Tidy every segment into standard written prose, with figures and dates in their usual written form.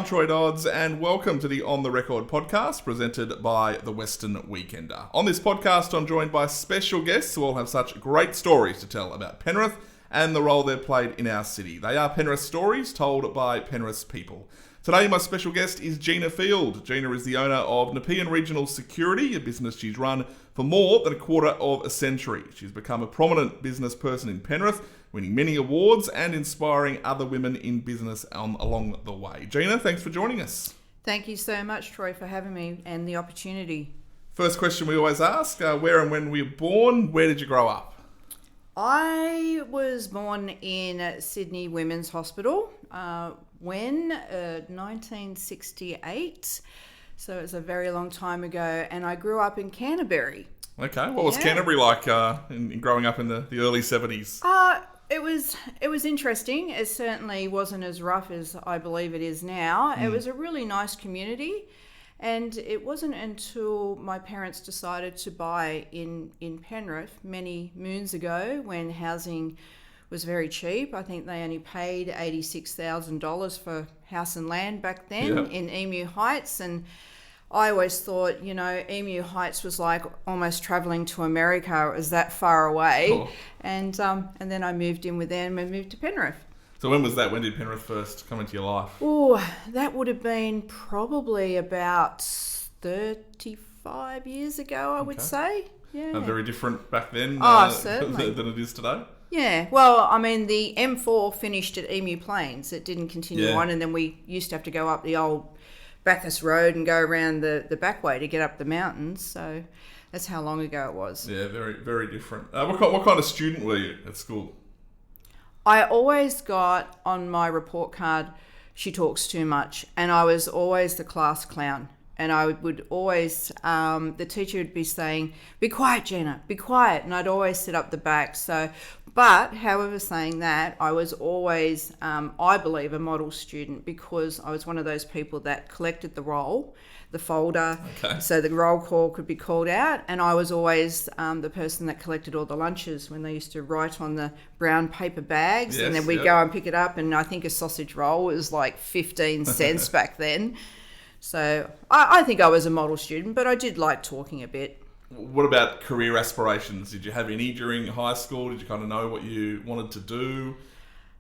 Troy Dodds, and welcome to the On The Record podcast presented by The Western Weekender. On this podcast, I'm joined by special guests who all have such great stories to tell about Penrith and the role they've played in our city. They are Penrith stories told by Penrith people. Today, my special guest is Gina Field. Gina is the owner of Nepean Regional Security, a business she's run for more than a quarter of a century. She's become a prominent business person in Penrith, winning many awards and inspiring other women in business along the way. Gina, thanks for joining us. Thank you so much, Troy, for having me and the opportunity. First question we always ask, where and when were you born? Where did you grow up? I was born in Sydney Women's Hospital when 1968, so it's a very long time ago, and I grew up in Canterbury. Okay, what was Canterbury like in growing up in the early 70s? It was interesting. It certainly wasn't as rough as I believe it is now. It was a really nice community, and it wasn't until my parents decided to buy in Penrith many moons ago when housing was very cheap. I think they only paid $86,000 for house and land back then in Emu Heights, and I always thought, Emu Heights was like almost travelling to America. It was that far away. Oh. And then I moved in with them and moved to Penrith. So when was that? When did Penrith first come into your life? Oh, that would have been probably about 35 years ago, I would say. Yeah. Very different back then certainly. than it is today? Yeah, well, I mean, the M4 finished at Emu Plains. It didn't continue on, and then we used to have to go up the old Bathurst Road and go around the back way to get up the mountains. So that's how long ago it was. Yeah, very, very different. What kind of student were you at school? I always got on my report card, she talks too much. And I was always the class clown. And I would always, the teacher would be saying, "Be quiet, Gina, be quiet." And I'd always sit up the back. But however, saying that, I was always, I believe, a model student because I was one of those people that collected the roll, the folder, so the roll call could be called out. And I was always the person that collected all the lunches when they used to write on the brown paper bags. And then we'd go and pick it up. And I think a sausage roll was like 15 cents back then. So I think I was a model student, but I did like talking a bit. What about career aspirations? Did you have any during high school? Did you kind of know what you wanted to do?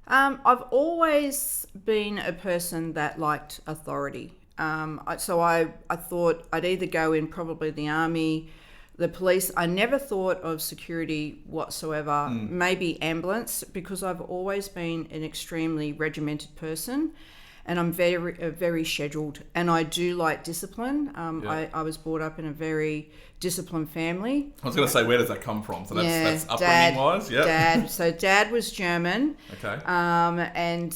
I've always been a person that liked authority. So I thought I'd either go in probably the army, the police. I never thought of security whatsoever, maybe ambulance, because I've always been an extremely regimented person. And I'm very scheduled, and I do like discipline. I was brought up in a very disciplined family. I was going to say, where does that come from? So that's upbringing-wise? Yeah. Dad. So Dad was German. Okay. And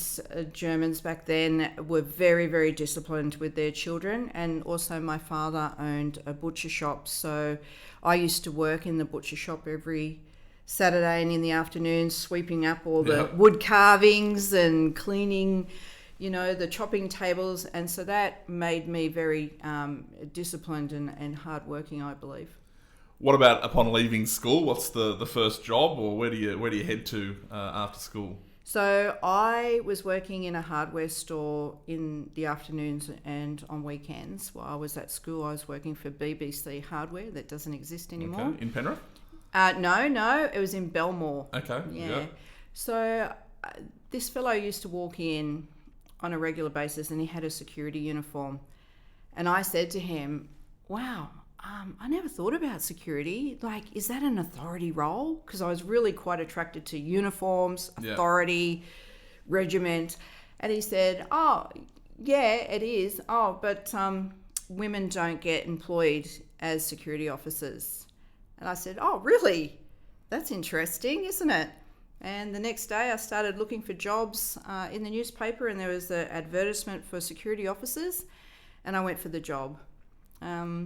Germans back then were very, very disciplined with their children. And also my father owned a butcher shop. So I used to work in the butcher shop every Saturday and in the afternoon, sweeping up all the wood carvings and cleaning the chopping tables, and so that made me very disciplined and hardworking, I believe. What about upon leaving school? What's the first job, or where do you head to after school? So I was working in a hardware store in the afternoons and on weekends. While I was at school, I was working for BBC Hardware that doesn't exist anymore. Okay. In Penrith? No, it was in Belmore. Okay. Yeah. So this fellow used to walk in on a regular basis, and he had a security uniform. And I said to him, "Wow, I never thought about security. Like, is that an authority role?" Because I was really quite attracted to uniforms, authority, regiment. And he said, "Oh, yeah, it is. Oh, but women don't get employed as security officers." And I said, "Oh, really? That's interesting, isn't it?" And the next day I started looking for jobs in the newspaper, and there was an advertisement for security officers, and I went for the job. I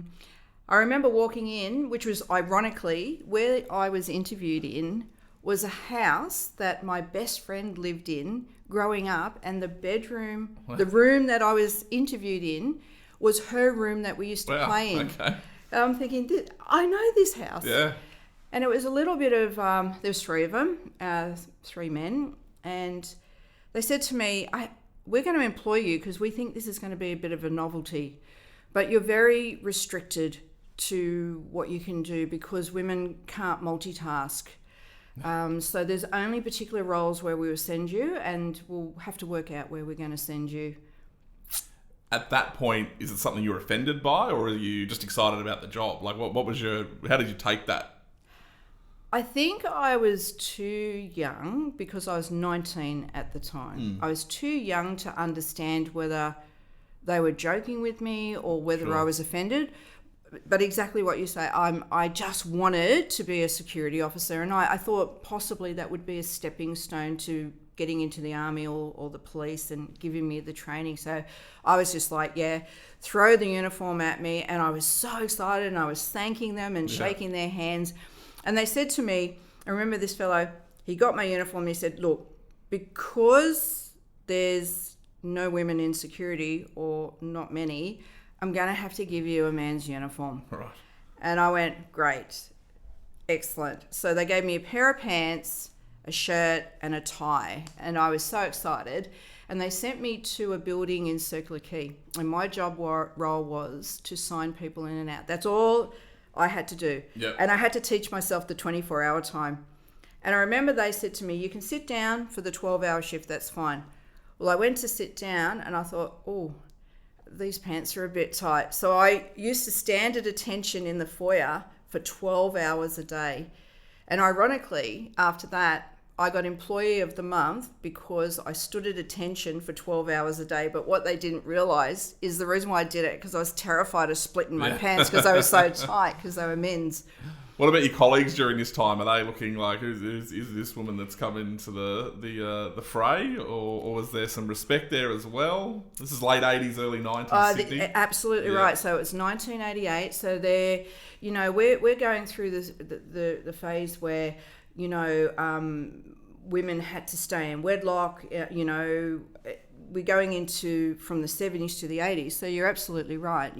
remember walking in, which was ironically where I was interviewed in was a house that my best friend lived in growing up, and the bedroom, the room that I was interviewed in was her room that we used to play in. Okay. And I'm thinking, I know this house. Yeah. And it was a little bit of, there's three of them, 3 men, and they said to me, we're going to employ you because we think this is going to be a bit of a novelty, but you're very restricted to what you can do because women can't multitask. So there's only particular roles where we will send you, and we'll have to work out where we're going to send you. At that point, is it something you were offended by, or are you just excited about the job? Like, how did you take that? I think I was too young because I was 19 at the time. I was too young to understand whether they were joking with me or whether I was offended. But exactly what you say, I just wanted to be a security officer, and I thought possibly that would be a stepping stone to getting into the army or the police and giving me the training. So I was just like, throw the uniform at me, and I was so excited, and I was thanking them and shaking their hands. And they said to me, I remember this fellow, he got my uniform and he said, look, because there's no women in security, or not many, I'm going to have to give you a man's uniform. Right. And I went, great, excellent. So they gave me a pair of pants, a shirt and a tie. And I was so excited. And they sent me to a building in Circular Quay. And my job role was to sign people in and out. That's all I had to do. Yep. And I had to teach myself the 24-hour time. And I remember they said to me, you can sit down for the 12-hour shift, that's fine. Well, I went to sit down and I thought, these pants are a bit tight. So I used to stand at attention in the foyer for 12 hours a day. And ironically, after that, I got Employee of the Month because I stood at attention for 12 hours a day. But what they didn't realise is the reason why I did it, because I was terrified of splitting my pants because they were so tight, because they were men's. What about your colleagues during this time? Are they looking like, is this woman that's come into the fray, or was there some respect there as well? This is late 80s, early 90s, Sydney. Absolutely right. So it's 1988. So they're, we're going through the phase where, women had to stay in wedlock. We're going into from the 70s to the 80s. So you're absolutely right.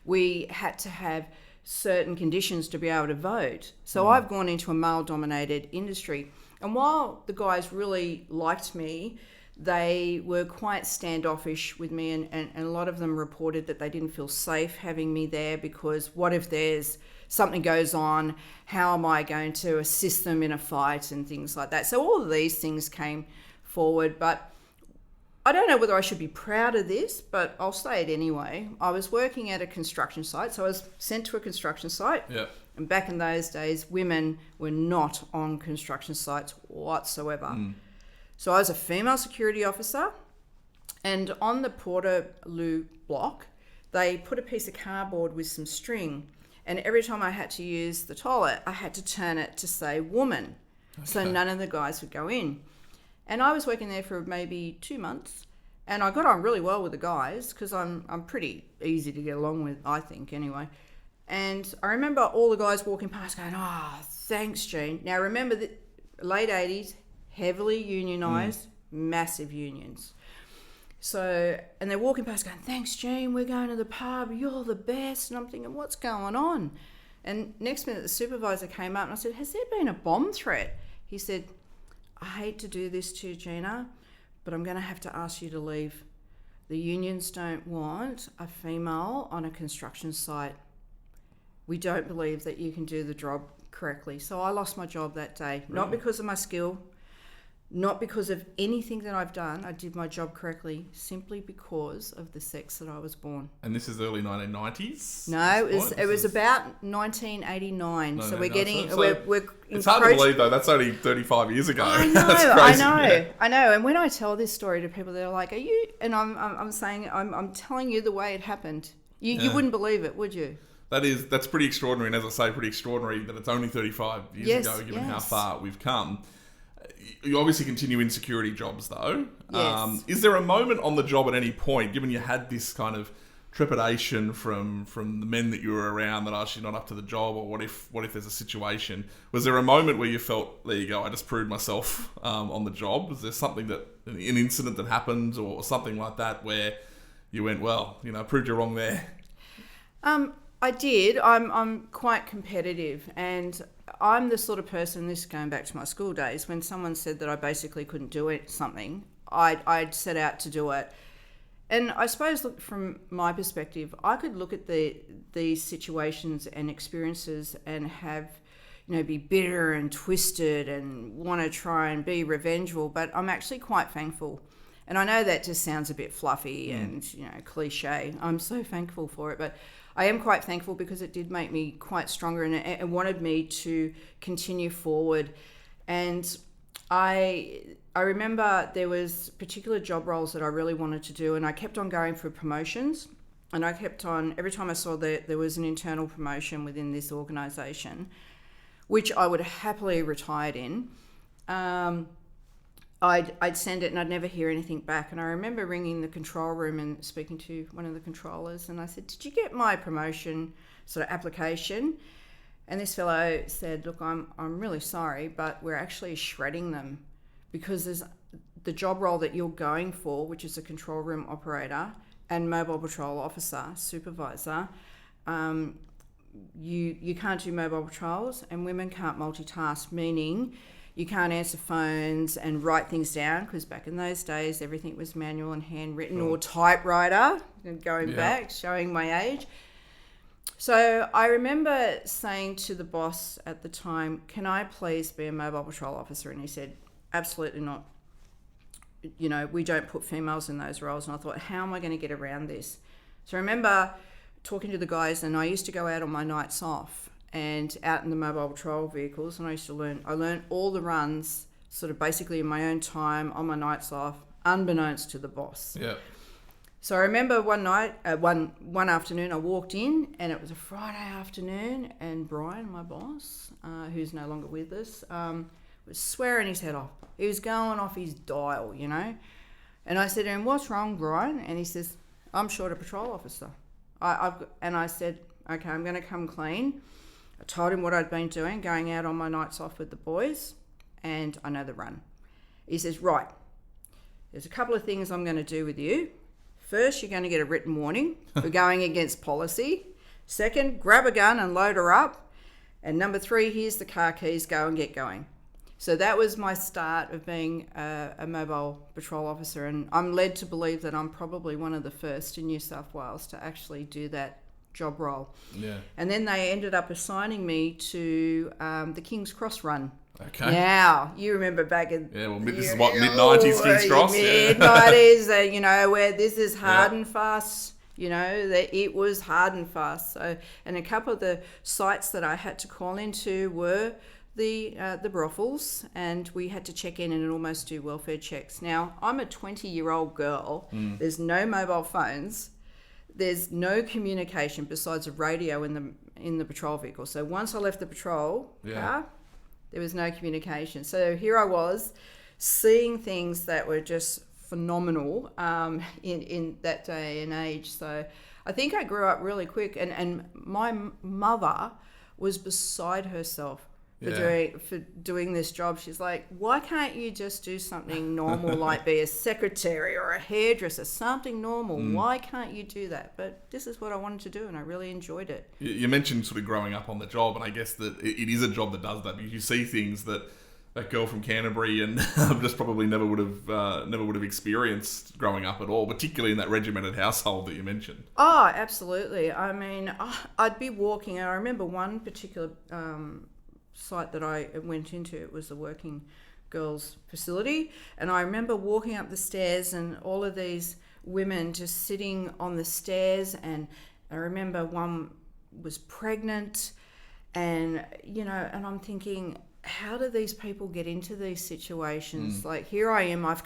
We had to have certain conditions to be able to vote. So I've gone into a male-dominated industry. And while the guys really liked me, they were quite standoffish with me, and a lot of them reported that they didn't feel safe having me there because what if there's something goes on? How am I going to assist them in a fight and things like that? So all of these things came forward, but I don't know whether I should be proud of this, but I'll say it anyway. I was working at a construction site, so I was sent to a construction site. Yeah. And back in those days, women were not on construction sites whatsoever. So I was a female security officer, and on the Portaloo block, they put a piece of cardboard with some string, and every time I had to use the toilet, I had to turn it to say woman. Okay. So none of the guys would go in. And I was working there for maybe 2 months, and I got on really well with the guys because I'm pretty easy to get along with, I think, anyway. And I remember all the guys walking past going, thanks, Jean. Now, remember the late 80s, heavily unionised, massive unions. So, and they're walking past going, thanks, Jean, we're going to the pub, you're the best. And I'm thinking, what's going on? And next minute, the supervisor came up and I said, has there been a bomb threat? He said, I hate to do this to you, Gina, but I'm going to have to ask you to leave. The unions don't want a female on a construction site. We don't believe that you can do the job correctly. So I lost my job that day, not because of my skill, not because of anything that I've done. I did my job correctly simply because of the sex that I was born. And this is early 1990s? No, it was about 1989. So we're getting... It's hard to believe, though. That's only 35 years ago. I know, That's crazy. I know. And when I tell this story to people, they're like, are you... And I'm saying, I'm telling you the way it happened. You wouldn't believe it, would you? That's pretty extraordinary. And as I say, pretty extraordinary that it's only 35 years ago, given how far we've come. You obviously continue in security jobs, though. Yes. Is there a moment on the job at any point, given you had this kind of trepidation from the men that you were around that asked you not up to the job, or what if there's a situation? Was there a moment where you felt, there you go, I just proved myself on the job? Was there something an incident that happened or something like that where you went, well, I proved you wrong there? I did. I'm quite competitive, and I'm the sort of person, this is going back to my school days, when someone said that I basically couldn't do something, I'd set out to do it. And I suppose, look, from my perspective, I could look at these situations and experiences and have, be bitter and twisted and want to try and be revengeful, but I'm actually quite thankful. And I know that just sounds a bit fluffy and, cliche. I'm so thankful for it, but I am quite thankful because it did make me quite stronger and it wanted me to continue forward. And I remember there was particular job roles that I really wanted to do, and I kept on going for promotions, and I kept on, every time I saw that there was an internal promotion within this organisation, which I would have happily retired in, I'd send it and I'd never hear anything back. And I remember ringing the control room and speaking to one of the controllers, and I said, "Did you get my promotion sort of application?" And this fellow said, "Look, I'm really sorry, but we're actually shredding them because there's the job role that you're going for, which is a control room operator and mobile patrol officer, supervisor. You can't do mobile patrols, and women can't multitask, meaning you can't answer phones and write things down, because back in those days, everything was manual and handwritten or typewriter, going back, showing my age." So I remember saying to the boss at the time, "Can I please be a mobile patrol officer?" And he said, "Absolutely not. We don't put females in those roles." And I thought, how am I going to get around this? So I remember talking to the guys, and I used to go out on my nights off and out in the mobile patrol vehicles, and I learned all the runs sort of basically in my own time on my nights off, unbeknownst to the boss. Yeah. So I remember one night, one afternoon, I walked in, and it was a Friday afternoon, and Brian, my boss, who's no longer with us, was swearing his head off. He was going off his dial, And I said to him, "What's wrong, Brian?" And he says, "I'm short a patrol officer." And I said, "Okay, I'm going to come clean." I told him what I'd been doing, going out on my nights off with the boys, and I know the run. He says, "Right, there's a couple of things I'm going to do with you. First, you're going to get a written warning for going against policy. Second, grab a gun and load her up. And number 3, here's the car keys, go and get going." So that was my start of being a mobile patrol officer. And I'm led to believe that I'm probably one of the first in New South Wales to actually do that job role. Yeah. And then they ended up assigning me to the King's Cross run. Okay. Now, you remember back in... Yeah, well, this is what, mid-90s King's Cross? Mid-90s, where this is hard and fast. That it was hard and fast. So, and a couple of the sites that I had to call into were the brothels, and we had to check in and almost do welfare checks. Now, I'm a 20-year-old girl. There's no mobile phones. There's no communication besides a radio in the patrol vehicle. So once I left the patrol car, there was no communication. So here I was, seeing things that were just phenomenal in that day and age. So I think I grew up really quick, and my mother was beside herself for doing this job. She's like, "Why can't you just do something normal, like be a secretary or a hairdresser, something normal? Why can't you do that?" But this is what I wanted to do, and I really enjoyed it. You mentioned sort of growing up on the job, and I guess that it is a job that does that, because you see things that girl from Canterbury and just probably never would have experienced growing up at all, particularly in that regimented household that you mentioned. Oh, absolutely. I mean, I'd be walking, and I remember one particular site that I went into. It was the working girls facility, and I remember walking up the stairs and all of these women just sitting on the stairs, and I remember one was pregnant, and and I'm thinking, how do these people get into these situations? Like, here I am, I've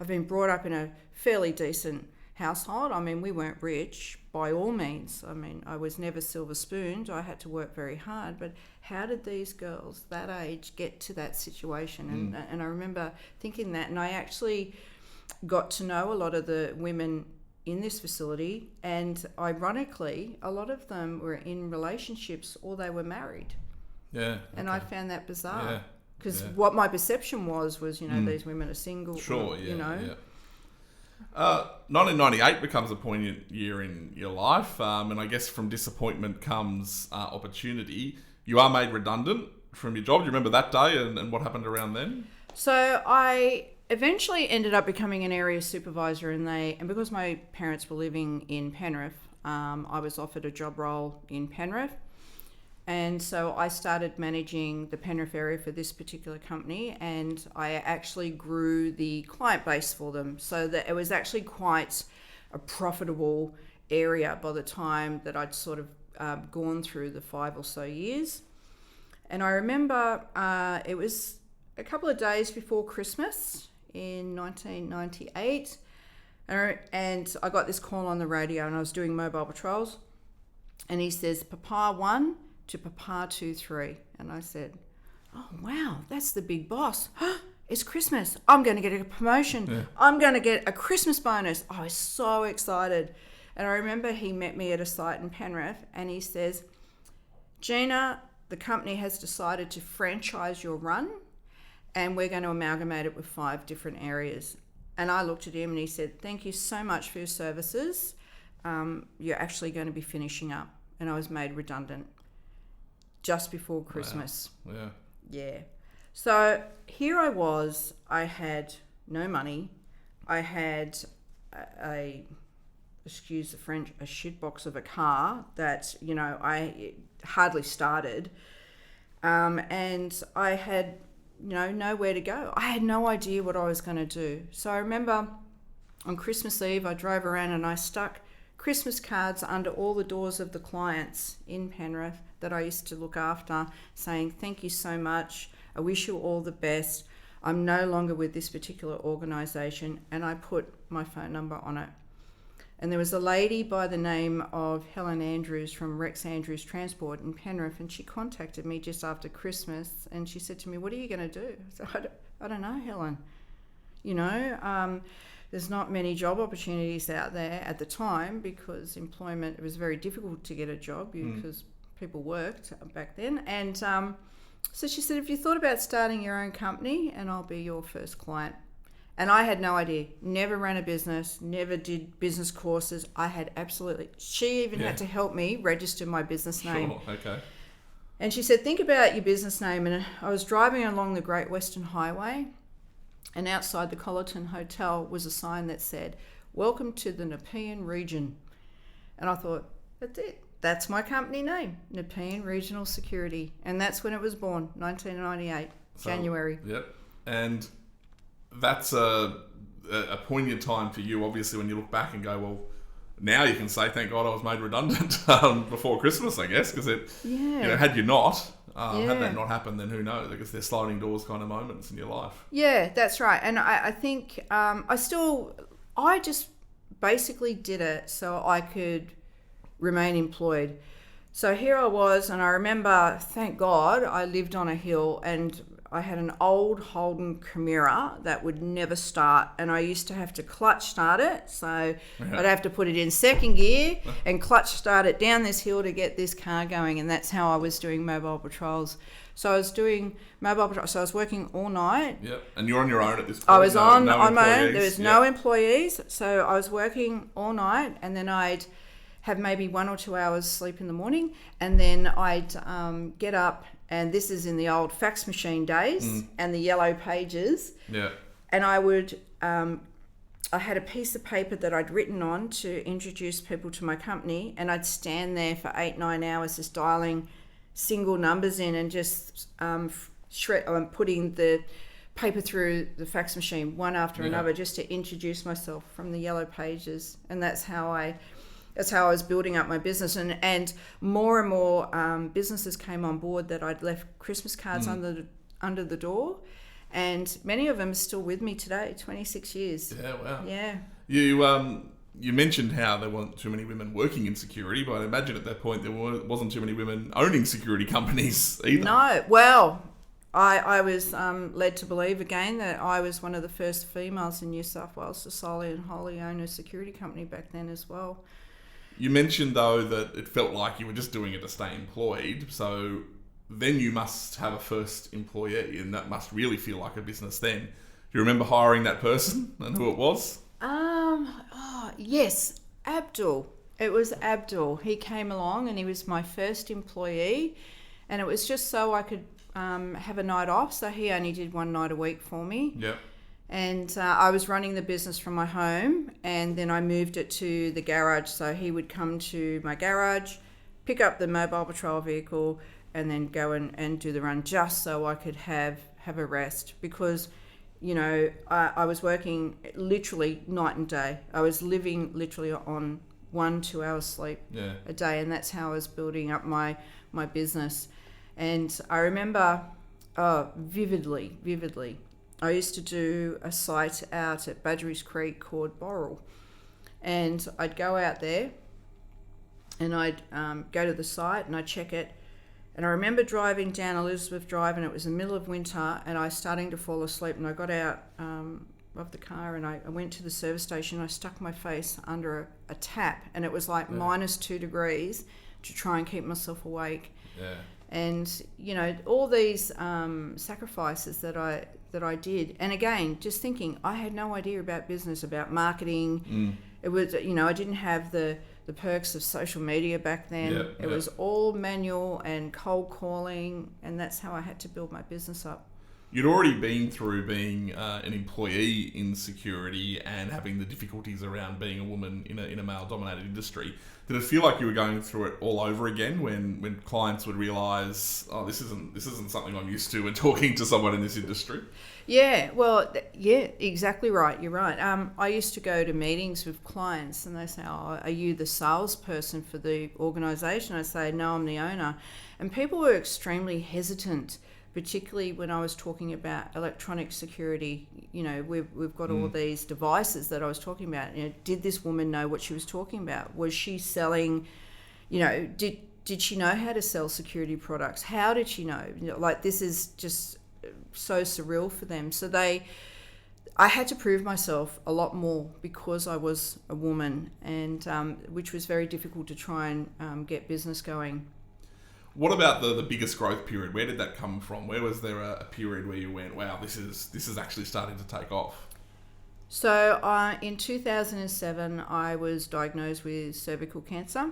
been brought up in a fairly decent household. I mean, we weren't rich by all means. I mean, I was never silver spooned. I had to work very hard. But how did these girls that age get to that situation? And I remember thinking that, and I actually got to know a lot of the women in this facility, and ironically, a lot of them were in relationships or they were married. Yeah. And I found that bizarre. Yeah. Because what my perception was, these women are single. Sure, yeah. 1998 becomes a poignant year in your life, and I guess from disappointment comes opportunity. You are made redundant from your job. Do you remember that day and what happened around then? So I eventually ended up becoming an area supervisor, and because my parents were living in Penrith, I was offered a job role in Penrith. And so I started managing the Penrith area for this particular company, and I actually grew the client base for them, so that it was actually quite a profitable area by the time that I'd sort of gone through the 5 or so years. And I remember it was a couple of days before Christmas in 1998, and I got this call on the radio, and I was doing mobile patrols, and he says, Papa 1 to Papa 2-3. And I said, oh wow, that's the big boss. It's Christmas. I'm going to get a promotion. Yeah. I'm going to get a Christmas bonus. I was so excited. And I remember he met me at a site in Penrith, and he says, Gina, the company has decided to franchise your run, and we're going to amalgamate it with 5 different areas. And I looked at him and he said, thank you so much for your services. You're actually going to be finishing up. And I was made redundant just before Christmas. Wow. Yeah. So here I was. I had no money. I had excuse the French, a shitbox of a car that, I hardly started. And I had, nowhere to go. I had no idea what I was going to do. So I remember on Christmas Eve, I drove around and I stuck Christmas cards under all the doors of the clients in Penrith that I used to look after, saying, thank you so much. I wish you all the best. I'm no longer with this particular organisation. And I put my phone number on it. And there was a lady by the name of Helen Andrews from Rex Andrews Transport in Penrith, and she contacted me just after Christmas, and she said to me, what are you going to do? So I don't know, Helen. There's not many job opportunities out there at the time because it was very difficult to get a job because people worked back then. And so she said, have you thought about starting your own company, and I'll be your first client? And I had no idea, never ran a business, never did business courses. She even had to help me register my business name. Sure, okay. And she said, think about your business name. And I was driving along the Great Western Highway, and outside the Collerton Hotel was a sign that said, welcome to the Nepean region. And I thought, that's it. That's my company name, Nepean Regional Security. And that's when it was born, 1998, January. Yep. And that's a poignant time for you, obviously, when you look back and go, well, now you can say, thank God I was made redundant before Christmas, I guess, because had you not, had that not happened, then who knows? I guess they're sliding doors kind of moments in your life. Yeah, that's right. And I think I just basically did it so I could remain employed. So here I was, and I remember, thank God, I lived on a hill, and I had an old Holden Chimera that would never start, and I used to have to clutch start it. So I'd have to put it in second gear and clutch start it down this hill to get this car going, and that's how I was doing mobile patrols. So I was doing mobile patrols. So I was working all night. Yep. And you're on your own at this point? I was on my own. There was no employees. So I was working all night, and then I'd have maybe 1 or 2 hours sleep in the morning, and then I'd get up. And this is in the old fax machine days and the yellow pages. Yeah. And I would, I had a piece of paper that I'd written on to introduce people to my company, and I'd stand there for 8-9 hours just dialing single numbers in and just putting the paper through the fax machine one after another just to introduce myself from the yellow pages. And that's how I was building up my business, and more and more businesses came on board that I'd left Christmas cards under the door, and many of them are still with me today, 26 years. Yeah, wow. Yeah. You mentioned how there weren't too many women working in security, but I imagine at that point there wasn't too many women owning security companies either. No, well, I was led to believe again that I was one of the first females in New South Wales to solely and wholly own a security company back then as well. You mentioned, though, that it felt like you were just doing it to stay employed. So then you must have a first employee, and that must really feel like a business then. Do you remember hiring that person and who it was? Yes, Abdul. It was Abdul. He came along and he was my first employee, and it was just so I could have a night off. So he only did 1 night a week for me. Yeah. And I was running the business from my home, and then I moved it to the garage. So he would come to my garage, pick up the mobile patrol vehicle, and then go and do the run, just so I could have a rest. Because, you know, I was working literally night and day. I was living literally on 1-2 hours sleep a day, and that's how I was building up my business. And I remember vividly, I used to do a site out at Badgerys Creek called Borrell, and I'd go out there and I'd go to the site and I'd check it. And I remember driving down Elizabeth Drive, and it was the middle of winter, and I was starting to fall asleep, and I got out of the car and I went to the service station. I stuck my face under a tap, and it was like -2 degrees to try and keep myself awake. Yeah. And, you know, all these sacrifices that I did. And again, just thinking, I had no idea about business, about marketing. It was, you know, I didn't have the perks of social media back then. It was all manual and cold calling, and that's how I had to build my business up. You'd already been through being an employee in security and having the difficulties around being a woman in a male-dominated industry. Did it feel like you were going through it all over again when clients would realise, oh, this isn't something I'm used to when talking to someone in this industry? Yeah, well, yeah, exactly right. You're right. I used to go to meetings with clients, and they say, oh, are you the salesperson for the organisation? I say, no, I'm the owner. And people were extremely hesitant, particularly when I was talking about electronic security. You know, we've got all these devices that I was talking about. You know, did this woman know what she was talking about? Was she selling, you know, did she know how to sell security products? How did she know? You know, like, this is just so surreal for them. So I had to prove myself a lot more because I was a woman, and which was very difficult to try and get business going. What about the biggest growth period? Where did that come from? Where was there a period where you went, wow, this is actually starting to take off? So in 2007, I was diagnosed with cervical cancer,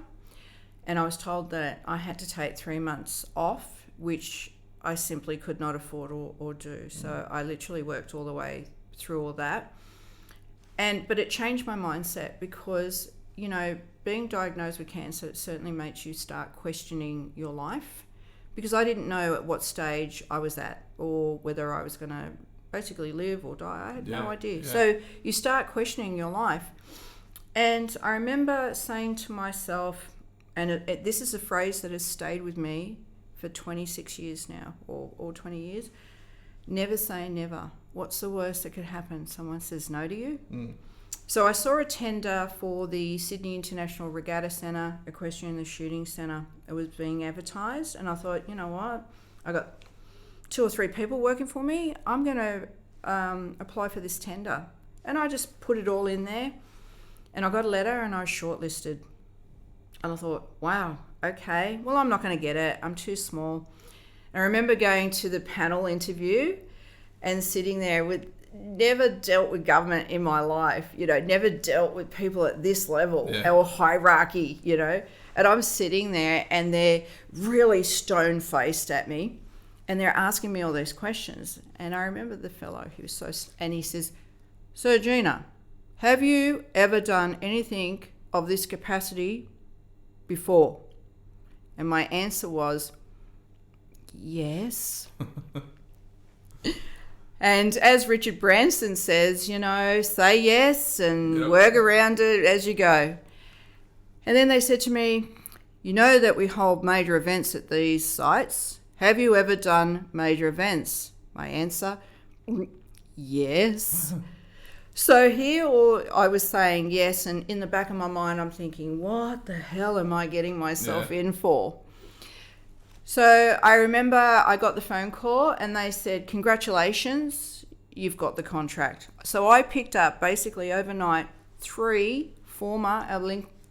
and I was told that I had to take 3 months off, which I simply could not afford or do. So I literally worked all the way through all that. But it changed my mindset because, you know, being diagnosed with cancer, it certainly makes you start questioning your life, because I didn't know at what stage I was at or whether I was going to basically live or die. I had no idea. Yeah. So you start questioning your life. And I remember saying to myself, and this is a phrase that has stayed with me for 26 years now, or 20 years, never say never. What's the worst that could happen? Someone says no to you? So I saw a tender for the Sydney International Regatta Centre, Equestrian and Shooting Centre. It was being advertised, and I thought, you know what? I got 2 or 3 people working for me. I'm going to apply for this tender. And I just put it all in there, and I got a letter, and I was shortlisted. And I thought, wow, okay, well, I'm not going to get it. I'm too small. I remember going to the panel interview and sitting there with, never dealt with government in my life, you know, never dealt with people at this level or hierarchy, you know, and I'm sitting there and they're really stone-faced at me and they're asking me all these questions. And I remember the fellow, and he says, so Gina, have you ever done anything of this capacity before? And my answer was, yes. And as Richard Branson says, you know, say yes and work around it as you go. And then they said to me, you know that we hold major events at these sites. Have you ever done major events? My answer, yes. So here I was saying yes, and in the back of my mind I'm thinking, what the hell am I getting myself in for? So I remember I got the phone call and they said, congratulations, you've got the contract. So I picked up basically overnight 3 former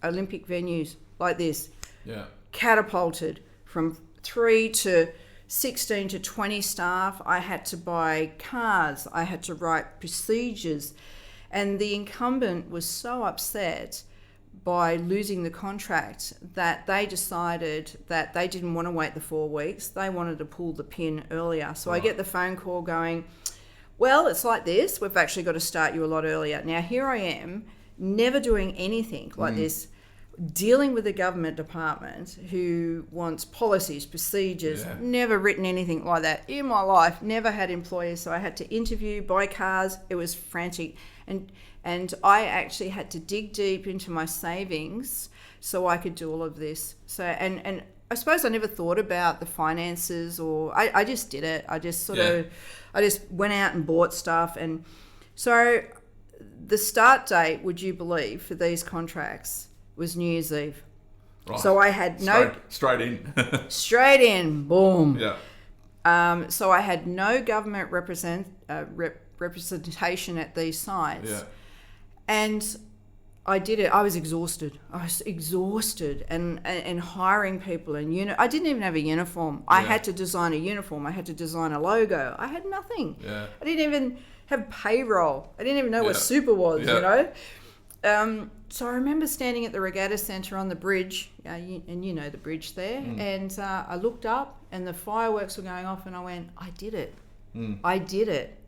Olympic venues like this. Yeah. Catapulted from 3 to 16 to 20 staff. I had to buy cars. I had to write procedures. And the incumbent was so upset by losing the contract that they decided that they didn't want to wait the 4 weeks. They wanted to pull the pin earlier. So I get the phone call going, well, it's like this. We've actually got to start you a lot earlier. Now, here I am, never doing anything like this, dealing with a government department who wants policies, procedures, never written anything like that in my life, never had employers. So I had to interview, buy cars. It was frantic. And I actually had to dig deep into my savings so I could do all of this. So, and I suppose I never thought about the finances, or I just did it. I just I just went out and bought stuff. And so the start date, would you believe, for these contracts was New Year's Eve. Right. So I had straight in. straight in, boom. Yeah. So I had no government representation at these sites. Yeah. And I did it. I was exhausted. And hiring people, and I didn't even have a uniform. I had to design a uniform. I had to design a logo. I had nothing. Yeah. I didn't even have payroll. I didn't even know what super was, So I remember standing at the regatta centre on the bridge, and you know the bridge there, and I looked up and the fireworks were going off, and I went, I did it. I did it.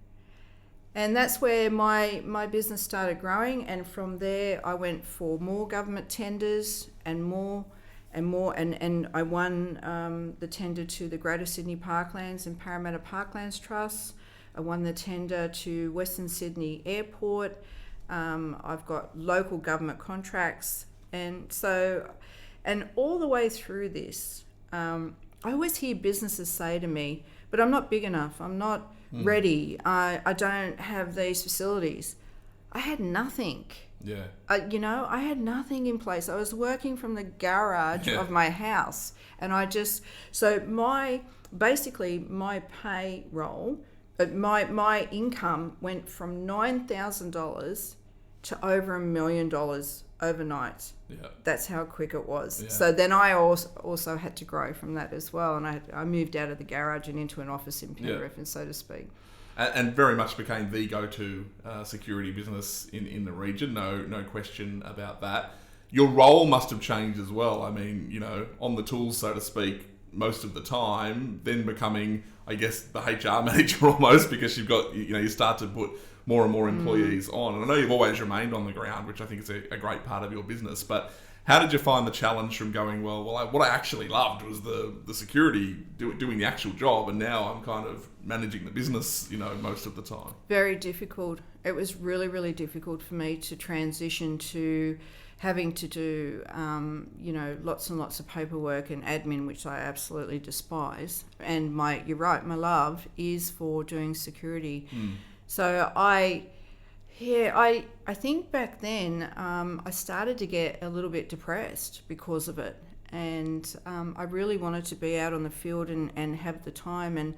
And that's where my business started growing, and from there I went for more government tenders and more, and I won the tender to the Greater Sydney Parklands and Parramatta Parklands Trust. I won the tender to Western Sydney Airport. I've got local government contracts, and all the way through this, I always hear businesses say to me, but I'm not big enough, I'm not ready, I don't have these facilities. I had nothing. Yeah. I had nothing in place. I was working from the garage of my house, and my payroll, my income went from $9,000 to over $1 million overnight. Yeah. That's how quick it was. Yeah. So then I also had to grow from that as well, and I moved out of the garage and into an office in Penrith, and so to speak. And very much became the go-to security business in the region. No question about that. Your role must have changed as well. I mean, on the tools, so to speak, most of the time, then becoming, I guess, the HR manager almost, because you've got, you start to put more and more employees on. And I know you've always remained on the ground, which I think is a great part of your business. But how did you find the challenge from going, what I actually loved was the security, doing the actual job, and now I'm kind of managing the business, most of the time? Very difficult. It was really, really difficult for me to transition to having to do, lots and lots of paperwork and admin, which I absolutely despise. And you're right, my love is for doing security. So I think back then I started to get a little bit depressed because of it. And I really wanted to be out on the field and have the time. And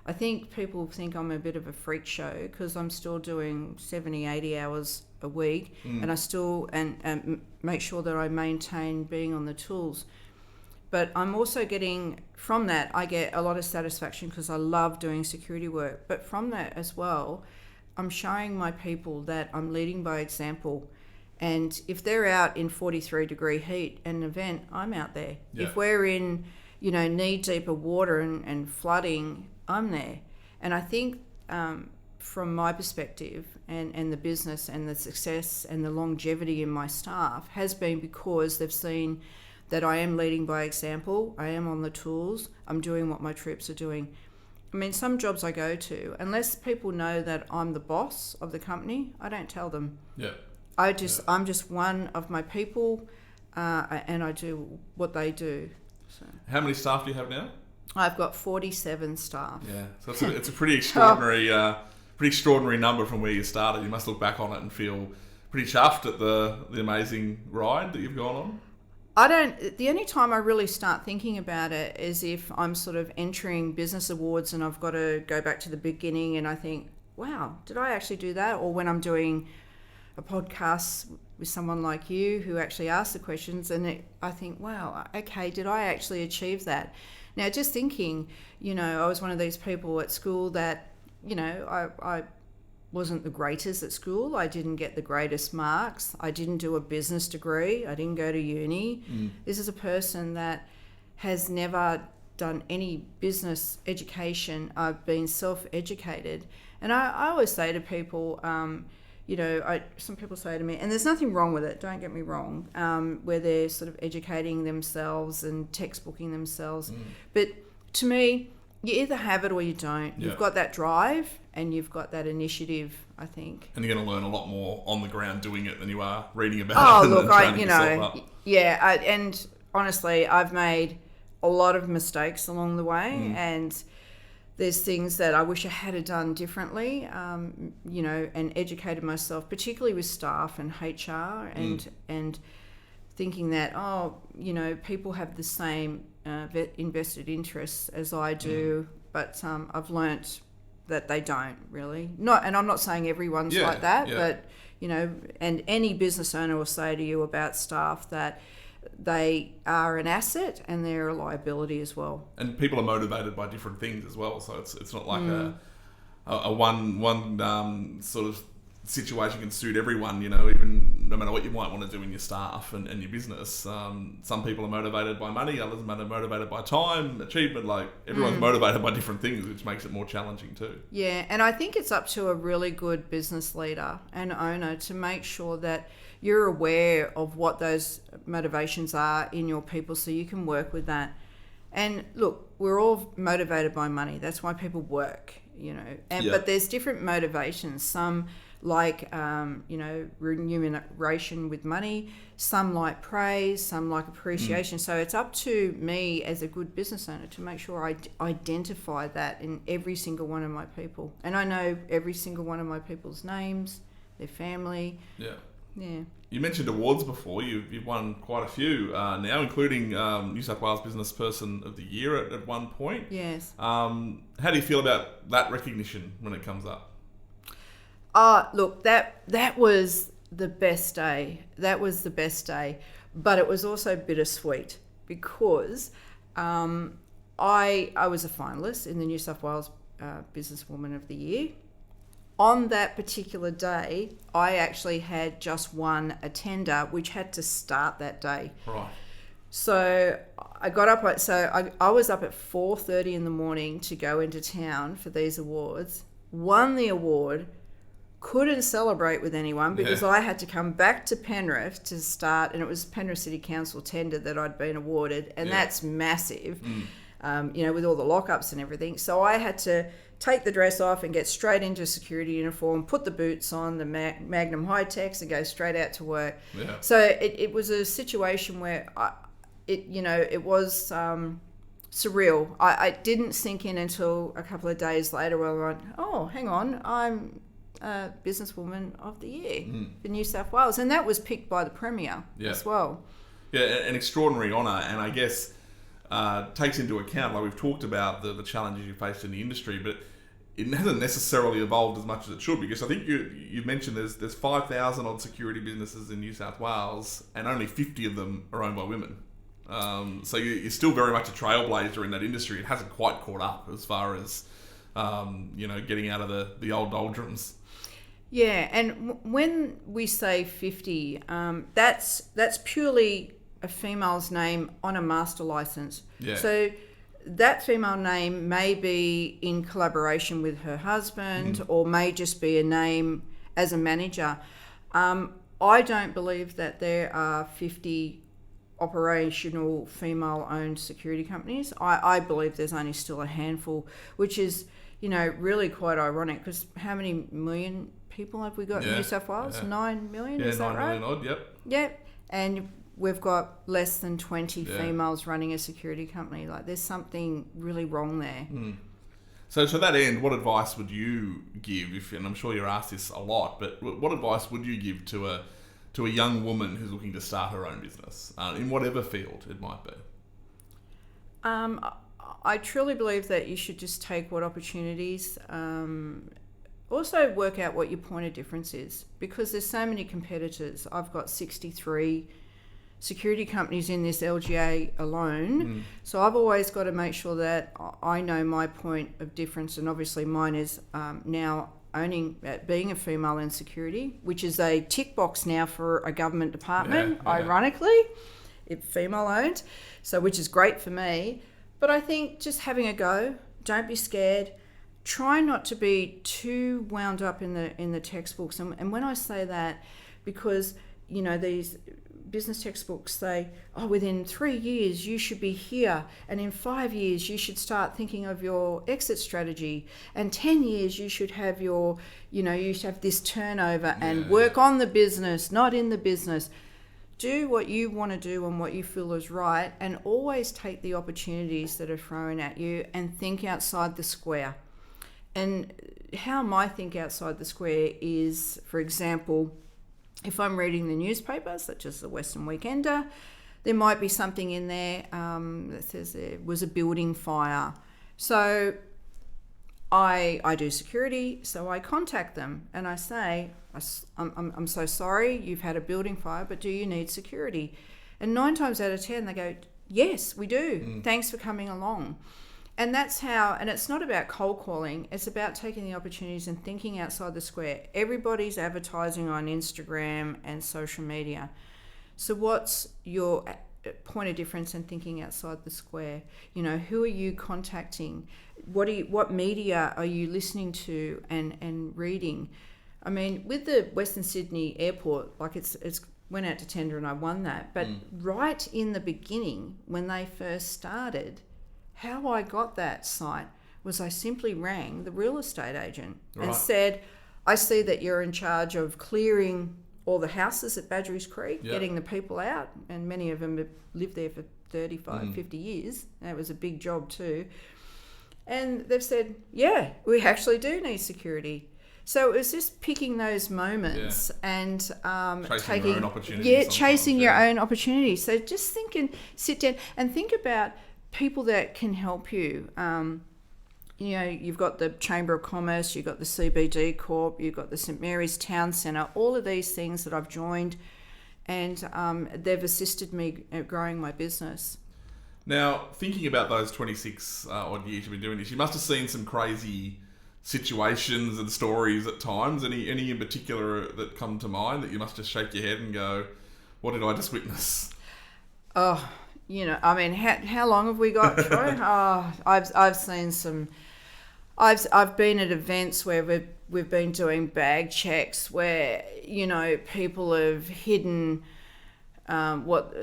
I think people think I'm a bit of a freak show because I'm still doing 70, 80 hours a week, and I still and make sure that I maintain being on the tools. But I'm also getting, from that, I get a lot of satisfaction because I love doing security work. But from that as well, I'm showing my people that I'm leading by example. And if they're out in 43-degree heat at an event, I'm out there. Yeah. If we're in, knee-deep of water and flooding, I'm there. And I think from my perspective and the business and the success and the longevity in my staff has been because they've seen that I am leading by example, I am on the tools, I'm doing what my troops are doing. I mean, some jobs I go to, unless people know that I'm the boss of the company, I don't tell them. Yeah. I'm just one of my people, and I do what they do. So. How many staff do you have now? I've got 47 staff. Yeah, so it's a pretty extraordinary, pretty extraordinary number from where you started. You must look back on it and feel pretty chuffed at the amazing ride that you've gone on. The only time I really start thinking about it is if I'm sort of entering business awards and I've got to go back to the beginning and I think, wow, did I actually do that? Or when I'm doing a podcast with someone like you who actually asks the questions and I think, wow, okay, did I actually achieve that? Now, just thinking, I was one of these people at school that, I wasn't the greatest at school. I didn't get the greatest marks. I didn't do a business degree. I didn't go to uni. This is a person that has never done any business education. I've been self-educated. And I always say to people, some people say to me, and there's nothing wrong with it, don't get me wrong, where they're sort of educating themselves and textbooking themselves. But to me, you either have it or you don't. Yeah. You've got that drive and you've got that initiative, I think. And you're going to learn a lot more on the ground doing it than you are reading about it. Oh, look, and honestly, I've made a lot of mistakes along the way, and there's things that I wish I had done differently, and educated myself, particularly with staff and HR, and thinking that, people have the same invested interests as I do, but I've learnt that they don't really. And I'm not saying everyone's like that, but, and any business owner will say to you about staff that they are an asset and they're a liability as well. And people are motivated by different things as well, so it's not like a one sort of situation can suit everyone, even no matter what you might want to do in your staff and your business. Some people are motivated by money, others are motivated by time, achievement. Like everyone's motivated by different things, which makes it more challenging too. Yeah, and I think it's up to a really good business leader and owner to make sure that you're aware of what those motivations are in your people so you can work with that. And look, we're all motivated by money. That's why people work, but there's different motivations. Some like, remuneration with money, some like praise, some like appreciation. So it's up to me as a good business owner to make sure I identify that in every single one of my people. And I know every single one of my people's names, their family. Yeah. You mentioned awards before. You've won quite a few now, including New South Wales Business Person of the Year at one point. Yes. How do you feel about that recognition when it comes up? Look, that was the best day. But it was also bittersweet because I was a finalist in the New South Wales Businesswoman of the Year. On that particular day, I actually had just won a tender which had to start that day. Right. So I got up. I was up at 4:30 in the morning to go into town for these awards. Won the award. Couldn't celebrate with anyone because I had to come back to Penrith to start, and it was Penrith City Council tender that I'd been awarded, and that's massive, with all the lockups and everything. So I had to take the dress off and get straight into security uniform, put the boots on, the Magnum High-Techs, and go straight out to work. Yeah. So it was a situation where it was surreal. I didn't sink in until a couple of days later where I went, oh, hang on, I'm Businesswoman of the Year for New South Wales, and that was picked by the Premier as well. Yeah, an extraordinary honour, and I guess takes into account, like we've talked about, the challenges you faced in the industry, but it hasn't necessarily evolved as much as it should, because I think you mentioned there's 5,000 odd security businesses in New South Wales, and only 50 of them are owned by women. So you're still very much a trailblazer in that industry. It hasn't quite caught up as far as getting out of the old doldrums. Yeah, and when we say 50, that's purely a female's name on a master license. Yeah. So that female name may be in collaboration with her husband or may just be a name as a manager. I don't believe that there are 50 operational female-owned security companies. I believe there's only still a handful, which is, really quite ironic, because how many million people have we got in New South Wales? 9 million, is that right? 9 million odd, yep. Yep, and we've got less than 20 females running a security company. Like, there's something really wrong there. So to that end, what advice would you give, and I'm sure you're asked this a lot, but what advice would you give to a young woman who's looking to start her own business, in whatever field it might be? I truly believe that you should just take what opportunities, also work out what your point of difference is, because there's so many competitors. I've got 63 security companies in this LGA alone, so I've always got to make sure that I know my point of difference, and obviously mine is now being a female in security, which is a tick box now for a government department, ironically, it's female owned, so which is great for me. But I think just having a go, don't be scared. Try not to be too wound up in the textbooks. And when I say that, because, you know, these business textbooks say, oh, within 3 years you should be here, and in 5 years you should start thinking of your exit strategy, and 10 years you should have your, you know, you should have this turnover and work on the business, not in the business. Do what you want to do and what you feel is right, and always take the opportunities that are thrown at you and think outside the square. And how I think outside the square is, for example, if I'm reading the newspaper, such as the Western Weekender, there might be something in there that says there was a building fire. So I do security, so I contact them and I say, I'm so sorry, you've had a building fire, but do you need security? And 9 times out of 10, they go, yes, we do. Thanks for coming along. And that's how, and it's not about cold calling, it's about taking the opportunities and thinking outside the square. Everybody's advertising on Instagram and social media. So what's your point of difference in thinking outside the square? You know, who are you contacting? What media are you listening to and reading? I mean, with the Western Sydney Airport, like it's went out to tender and I won that. But right in the beginning, when they first started, how I got that site was I simply rang the real estate agent and said, I see that you're in charge of clearing all the houses at Badgerys Creek, getting the people out, and many of them have lived there for 35, 50 years. And it was a big job too. And they've said, yeah, we actually do need security. So it was just picking those moments and chasing your own opportunities. Chasing your own opportunities. So just think and sit down and think about people that can help you. You know, you've got the Chamber of Commerce, you've got the CBD Corp, you've got the St Mary's Town Centre, all of these things that I've joined, and they've assisted me at growing my business. Now, thinking about those 26 odd years you've been doing this, you must have seen some crazy situations and stories at times. Any in particular that come to mind that you must just shake your head and go, what did I just witness? Oh, you know, I mean, how long have we got, Troy? I've seen some. I've been at events where we've been doing bag checks where, you know, people have hidden what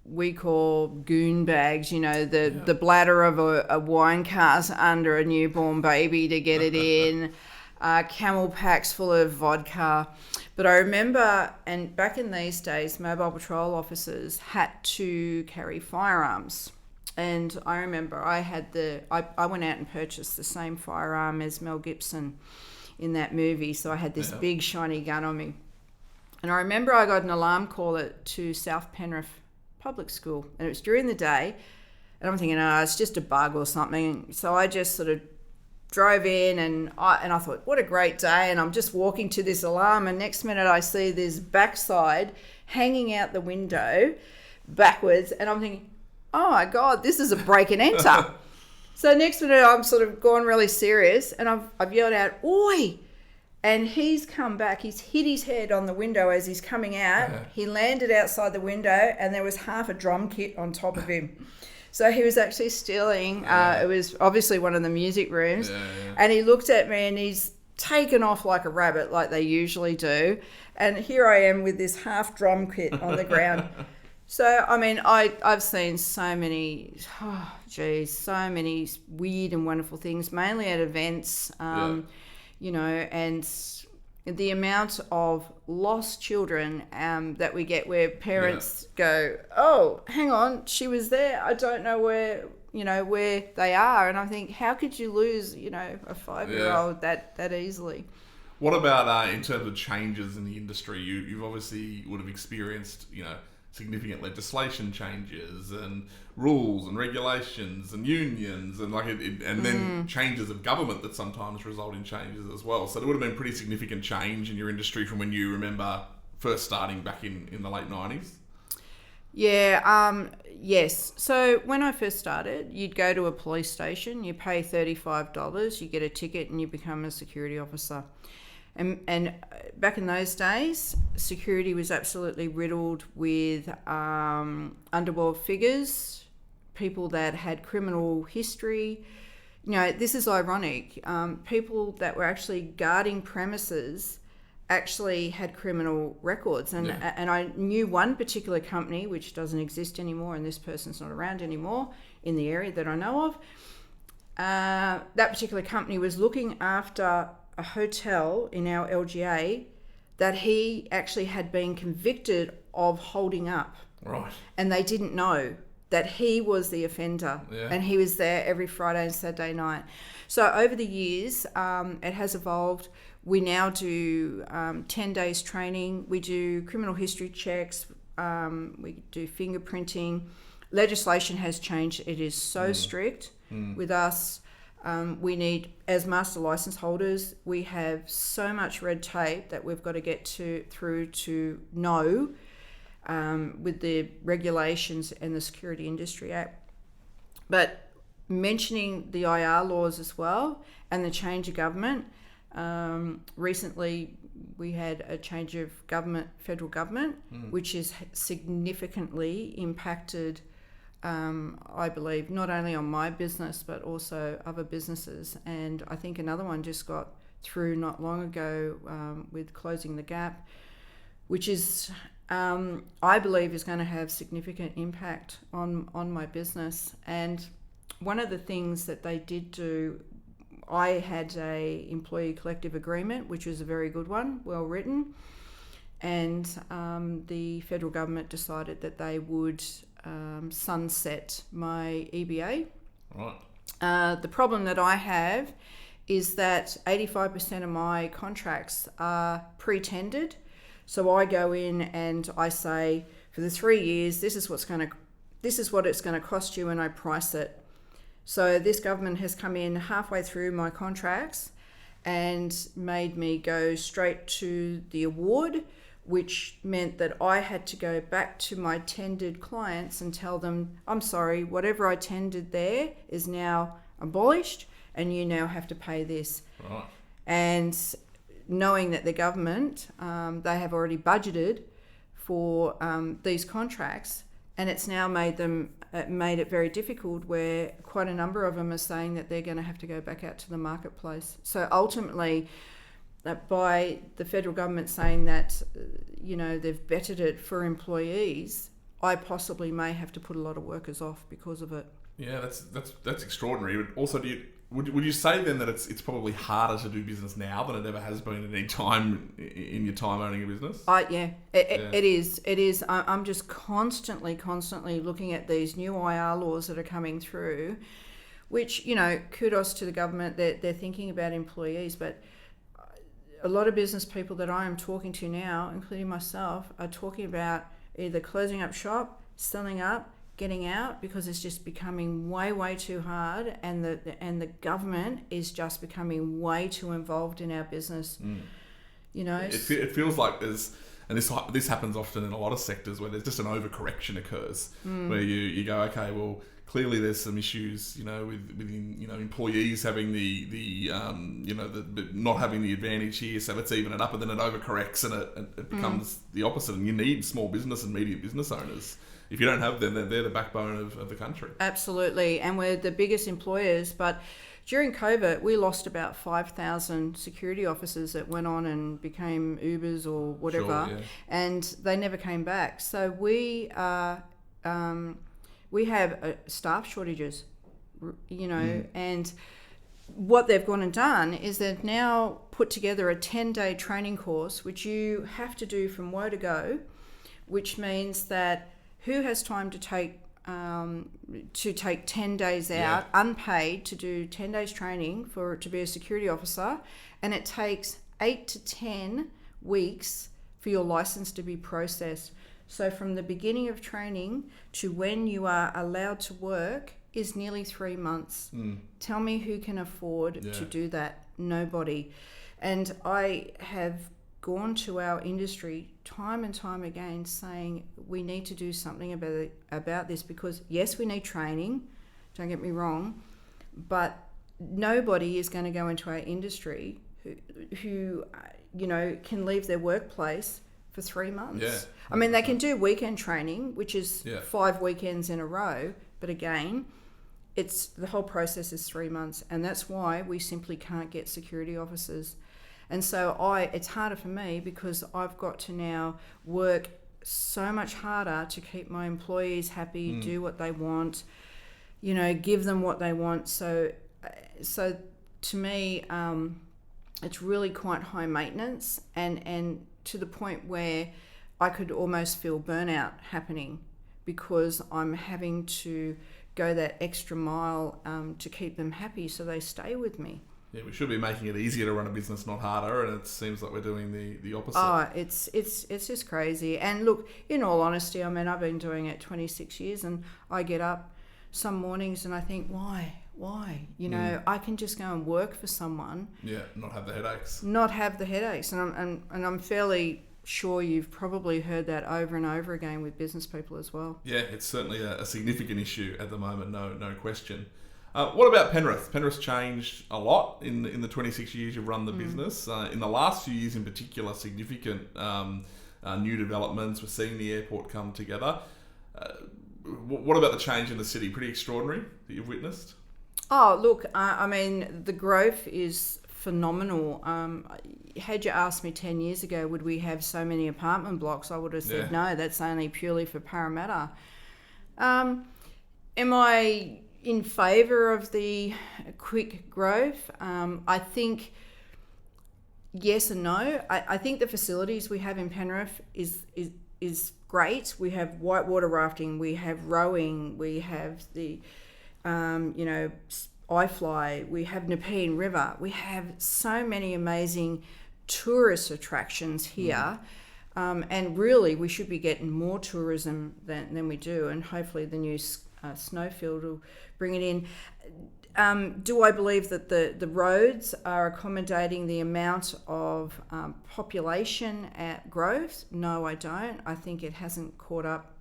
we call goon bags, you know, the bladder of a wine cask under a newborn baby to get it in, camel packs full of vodka. But I remember, and back in these days, mobile patrol officers had to carry firearms. And I remember I went out and purchased the same firearm as Mel Gibson in that movie. So I had this big shiny gun on me. And I remember I got an alarm call to South Penrith Public School. And it was during the day. And I'm thinking, it's just a bug or something. So I just sort of drove in and I thought, what a great day. And I'm just walking to this alarm, and next minute I see this backside hanging out the window backwards, and I'm thinking, oh my God, this is a break and enter. So next minute I'm sort of gone really serious, and I've yelled out, oi! And he's come back, he's hit his head on the window as he's coming out. He landed outside the window and there was half a drum kit on top of him. So he was actually stealing, it was obviously one of the music rooms, and he looked at me and he's taken off like a rabbit, like they usually do. And here I am with this half drum kit on the ground. So, I mean, I've seen so many, so many weird and wonderful things, mainly at events, you know, and the amount of lost children that we get where parents go, oh, hang on, she was there. I don't know where they are. And I think, how could you lose, you know, a 5-year-old that easily? What about in terms of changes in the industry? You've obviously would have experienced, you know, significant legislation changes and rules and regulations and unions and then changes of government that sometimes result in changes as well. So there would have been pretty significant change in your industry from when you remember first starting back in the late 90s. Yeah, yes. So when I first started, you'd go to a police station, you pay $35, you get a ticket and you become a security officer. And back in those days, security was absolutely riddled with underworld figures, people that had criminal history. This is ironic. People that were actually guarding premises actually had criminal records. And I knew one particular company, which doesn't exist anymore, and this person's not around anymore in the area that I know of. That particular company was looking after a hotel in our LGA that he actually had been convicted of holding up. Right. And they didn't know that he was the offender, and he was there every Friday and Saturday night. So over the years, it has evolved. We now do 10 days training. We do criminal history checks. We do fingerprinting. Legislation has changed. It is so strict with us. We need, as master license holders, we have so much red tape that we've got to get through to know with the regulations and the Security Industry Act. But mentioning the IR laws as well and the change of government, recently we had a change of government, federal government, which has significantly impacted, I believe, not only on my business but also other businesses. And I think another one just got through not long ago with Closing the Gap, which is, I believe, is going to have significant impact on my business. And one of the things that they did do, I had a employee collective agreement, which was a very good one, well written, and the federal government decided that they would sunset my EBA. Right. The problem that I have is that 85% of my contracts are pre-tendered. So I go in and I say, for the 3 years, this is what it's going to cost you, and I price it. So this government has come in halfway through my contracts and made me go straight to the award, which meant that I had to go back to my tendered clients and tell them, I'm sorry, whatever I tendered there is now abolished and you now have to pay this. Right. And knowing that the government, they have already budgeted for these contracts, and it's now made it very difficult, where quite a number of them are saying that they're going to have to go back out to the marketplace. So ultimately, by the federal government saying that, they've bettered it for employees, I possibly may have to put a lot of workers off because of it. Yeah, that's extraordinary. But also, would you say then that it's probably harder to do business now than it ever has been at any time in your time owning a business? It is. I'm just constantly looking at these new IR laws that are coming through, which, kudos to the government. They're thinking about employees, but a lot of business people that I am talking to now, including myself, are talking about either closing up shop, selling up, getting out, because it's just becoming way too hard, and the government is just becoming way too involved in our business. It feels like there's, and this happens often in a lot of sectors, where there's just an overcorrection occurs, where you go, okay, well, clearly there's some issues, within employees having the not having the advantage here, so let's even it up, and then it overcorrects and it becomes the opposite, and you need small business and medium business owners. If you don't have them, then they're the backbone of the country. Absolutely, and we're the biggest employers. But during COVID, we lost about 5,000 security officers that went on and became Ubers or whatever, sure, yeah. And they never came back. So we have staff shortages, and what they've gone and done is they've now put together a 10-day training course, which you have to do from woe to go, which means that who has time to take 10 days out, unpaid, to do 10 days training to be a security officer, and it takes 8 to 10 weeks for your license to be processed. So from the beginning of training to when you are allowed to work is nearly 3 months. Tell me who can afford to do that? Nobody. And I have gone to our industry time and time again saying we need to do something about this, because yes, we need training, don't get me wrong, but nobody is going to go into our industry who can leave their workplace for 3 months. Yeah. I mean, they can do weekend training, which is 5 weekends in a row, But again, the whole process is 3 months, and that's why we simply can't get security officers. And so it's harder for me because I've got to now work so much harder to keep my employees happy, do what they want, give them what they want. So to me, it's really quite high maintenance, and to the point where I could almost feel burnout happening because I'm having to go that extra mile to keep them happy so they stay with me. Yeah, we should be making it easier to run a business, not harder, and it seems like we're doing the opposite. Oh, it's just crazy. And look, in all honesty, I mean, I've been doing it 26 years, and I get up some mornings and I think, why? I can just go and work for someone. Yeah, not have the headaches. And I'm fairly sure you've probably heard that over and over again with business people as well. Yeah, it's certainly a significant issue at the moment, no question. What about Penrith? Penrith's changed a lot in the 26 years you've run the business. In the last few years in particular, significant new developments. We're seeing the airport come together. What about the change in the city? Pretty extraordinary that you've witnessed? Oh, look, I mean, the growth is phenomenal. Had you asked me 10 years ago, would we have so many apartment blocks, I would have said, no, that's only purely for Parramatta. Am I in favour of the quick growth? I think yes and no. I think the facilities we have in Penrith is great. We have whitewater rafting, we have rowing, we have the iFly, we have Nepean River. We have so many amazing tourist attractions here. And really, we should be getting more tourism than we do. And hopefully the new snowfield will bring it in. Do I believe that the roads are accommodating the amount of population at growth? No, I don't. I think it hasn't caught up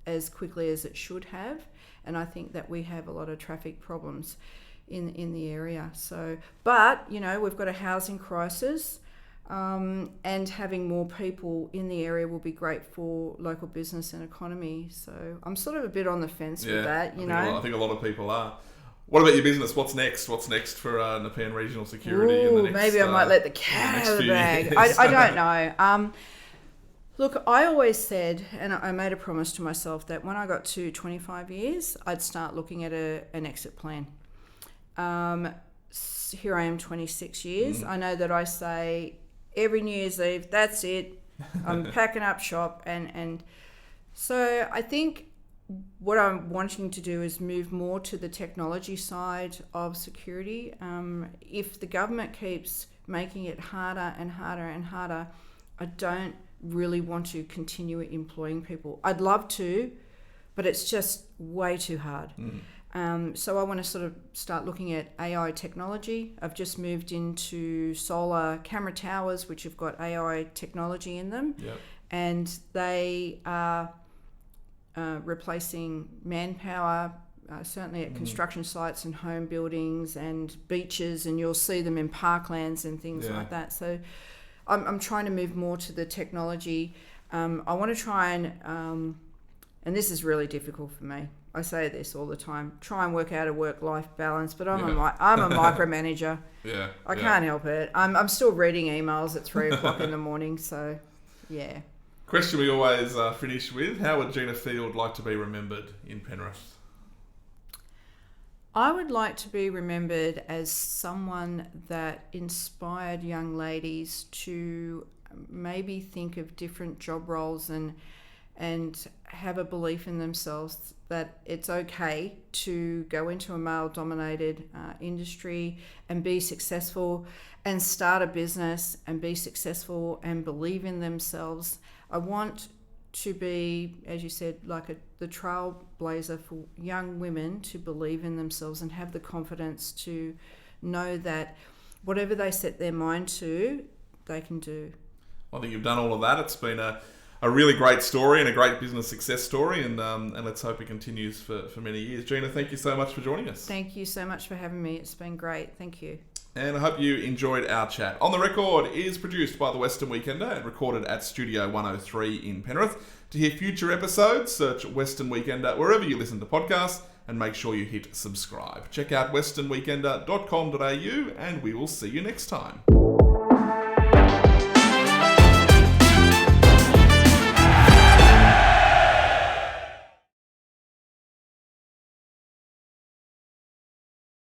as quickly as it should have. And I think that we have a lot of traffic problems in the area. So, but, we've got a housing crisis. And having more people in the area will be great for local business and economy. So I'm sort of a bit on the fence with that, I think a lot of people are. What about your business? What's next? What's next for Nepean Regional Security? Ooh, in the next, maybe I might let the cat out of the bag. I don't know. Look, I always said, and I made a promise to myself that when I got to 25 years, I'd start looking at an exit plan. Here I am, 26 years. I know that I say every New Year's Eve, that's it. I'm packing up shop. And so I think what I'm wanting to do is move more to the technology side of security. If the government keeps making it harder and harder and harder, I don't really want to continue employing people. I'd love to, but it's just way too hard. So I want to sort of start looking at AI technology. I've just moved into solar camera towers, which have got AI technology in them. Yep. And they are replacing manpower, certainly at construction sites and home buildings and beaches, and you'll see them in parklands and things like that. So I'm trying to move more to the technology. I want to try and this is really difficult for me. I say this all the time. Try and work out a work-life balance, but I'm a micromanager. I can't help it. I'm still reading emails at 3 o'clock in the morning. So, yeah. Question we always finish with: how would Gina Field like to be remembered in Penrith? I would like to be remembered as someone that inspired young ladies to maybe think of different job roles and have a belief in themselves that it's okay to go into a male-dominated industry and be successful and start a business and be successful and believe in themselves. I want to be, as you said, like the trailblazer for young women to believe in themselves and have the confidence to know that whatever they set their mind to, they can do. I think you've done all of that. It's been a really great story and a great business success story, and let's hope it continues for many years. Gina, thank you so much for joining us. Thank you so much for having me. It's been great. Thank you. And I hope you enjoyed our chat. On the Record is produced by the Western Weekender and recorded at Studio 103 in Penrith. To hear future episodes, search Western Weekender wherever you listen to podcasts, and make sure you hit subscribe. Check out westernweekender.com.au and we will see you next time.